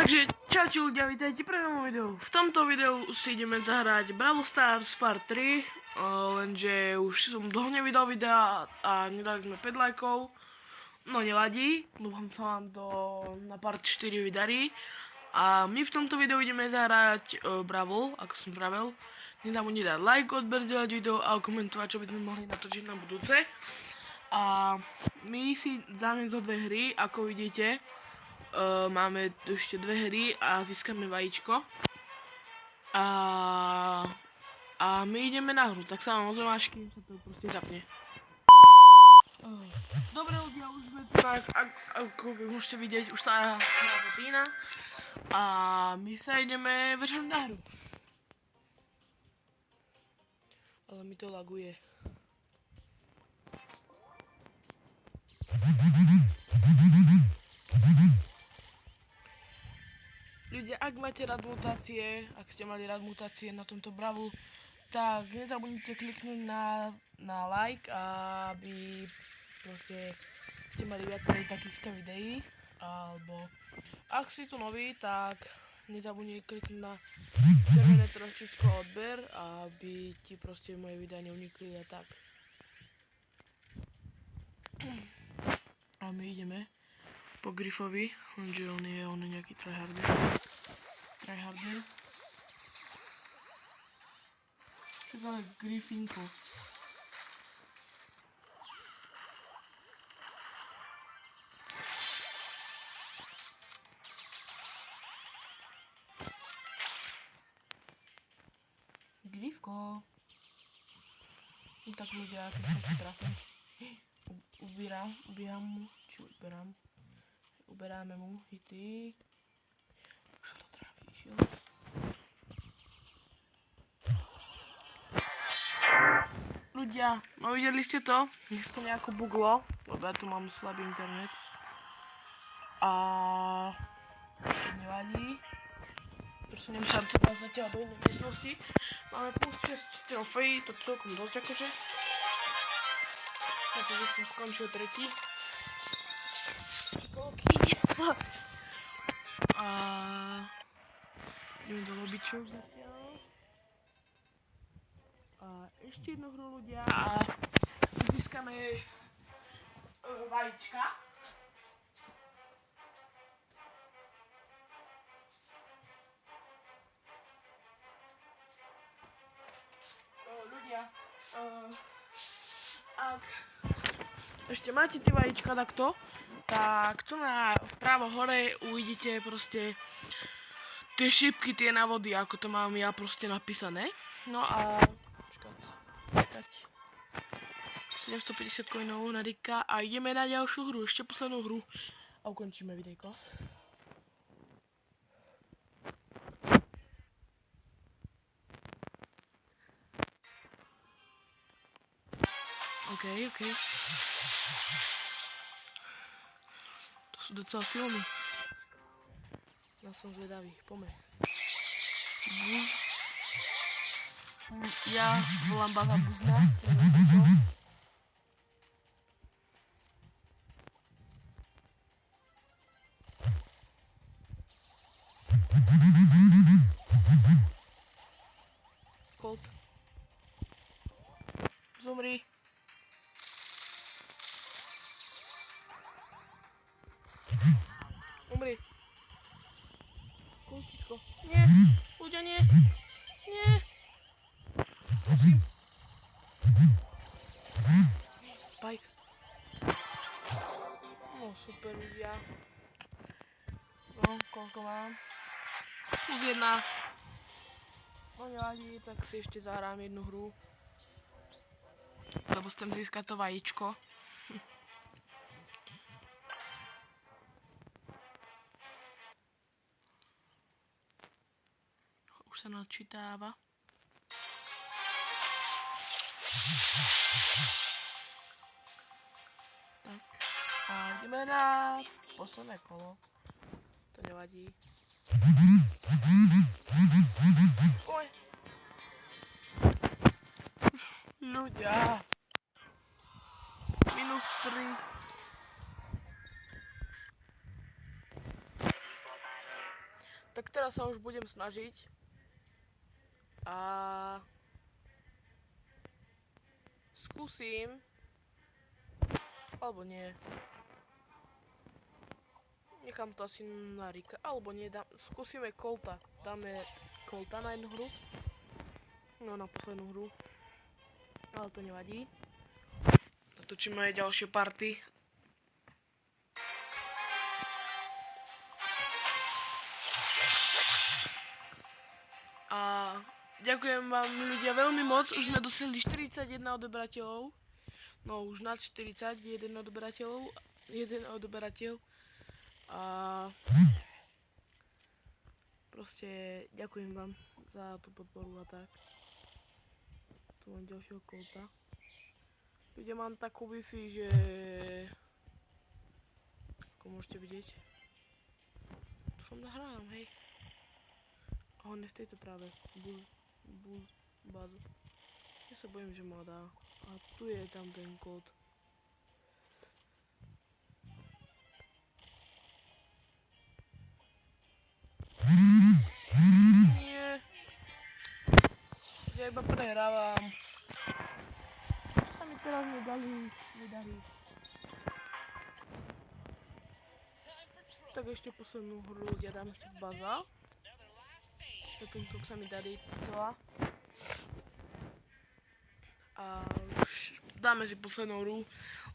Takže čaute ľudia, vítajte pri novom videu. V tomto videu si ideme zahrať Brawl Stars Part 3, lenže už som dlho nevydal videa a nedali sme 5 lajkov. No nevadí, dúfam sa vám to na Part 4 vydarí. A my v tomto videu ideme zahrať Brawl, ako som pravil. Nezabudnite dať like, odberzdieľať video a komentovať, čo by sme mohli natočiť na budúce. A my si dáme zo dve hry, ako vidíte. Máme ešte dve hry a získame vajíčko. A my ideme na hru, tak sa vám ozvem, až kým sa to proste zapne. Dobre ľudia, už sme tu, ako vy môžete vidieť, už sa hra zapína. A my sa ideme vrhnúť na hru. Ale mi to laguje. Ľudia, ak máte rád mutácie, ak ste mali rád mutácie na tomto Brawlu, tak nezabudnite kliknúť na like, aby proste ste mali viac takýchto videí. Alebo ak si tu nový, tak nezabudnite kliknúť na červené trošičko odber, aby ti proste moje videa neunikli a tak. A my ideme po Griffovi, lenže on je nejaký tryharder. Čo to je Griffinko? Grifko. No tak ľudia, keď sa ti trafím. Uberáme mu hity. Už to trafíš, jo? Ľudia, no videli ste to? Nech to nejako buglo, lebo ja tu mám slabý internet. A to nevadí. Presuniem sa zatiaľ do inej miestnosti. Máme plus 6 trofejí, to celkom dosť akože. Pretože som skončil tretí. Čokolky. A ideme do lobbyčov zatiaľ. A ešte jednu hru ľudia a získame vajíčka. Ľudia, ak ešte máte tie vajíčka takto, tak tu vpravo hore uvidíte proste tie šípky, tie návody, ako to mám ja proste napísané. No a počkať. 750 coinov na Rika a ideme na ďalšiu hru, ešte poslednú hru a ukončíme videjko. OK. To sú docela silní. Ja som zvedavý, poďme. Buz. Ja volám Baba Buzna, neviem prečo. Colt. Zomri. Umri. Koltičko. Nie. Ľudia, nie. Nie. Prosím. Spike. No super ľudia. No, koľko mám? Plus jedna. No nevadí, tak si ešte zahrám jednu hru. Lebo chcem získať to vajíčko. Už sa načítáva. Tak. A ideme na posledné kolo. To nevadí. Poď. Ľudia. -3. Tak teraz sa už budem snažiť. A skúsim, alebo nie. Nechám to asi na Rika, alebo nie, skúsime Colta. Dáme Colta na jednu hru. No, na poslednú hru. Ale to nevadí. Natočíme aj ďalšie party. A ďakujem vám ľudia veľmi moc. Už sme dosiahli 41 odoberateľov. No už nad 41 odoberateľov. Jeden odoberateľ. A proste ďakujem vám za tú podporu a tak. Tu mám ďalšieho Colta. Ľudia, mám takú Wi-Fi, že ako môžete vidieť. Tu som nahrám, hej. A on je v tejto tráve. Bázu. Ja sa bojím, že ma dá. A tu je tam ten kód. Nie. Ja iba prehrávam. Čo sa mi teraz nedarí. Tak ešte poslednú hru ľudia, dáme si baza. Tento sa mi darí celá. A už dáme si poslednú hru.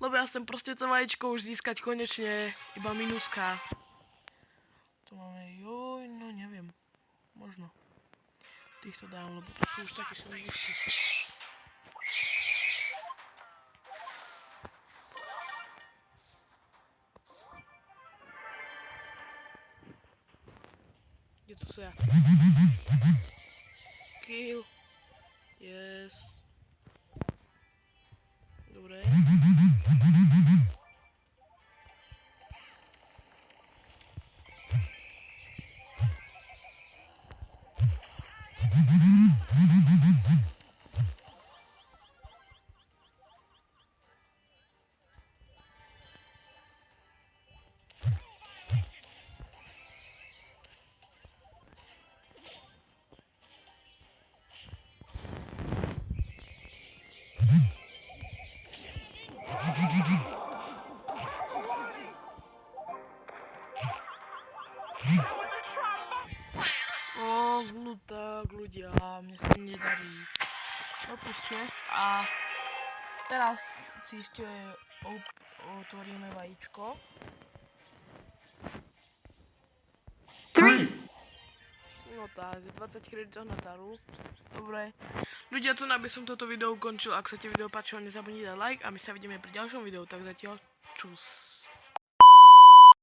Lebo ja chcem proste to vajíčko už získať konečne iba minuska. Tu máme, no neviem. Možno. Týchto dám, lebo to sú už také slabúci. Kde tu sú ja? Kill. Yes. Dobre. No tak ľudia, mne sa nedarí. No plus 6 a teraz si ešte otvoríme vajíčko. 3. No tak, 20 kreditov na taru. Dobre. Ľudia, tu by som toto video ukončil. Ak sa ti video páčilo, nezabudni dať like a my sa vidíme pri ďalšom videu. Tak zatiaľ čus.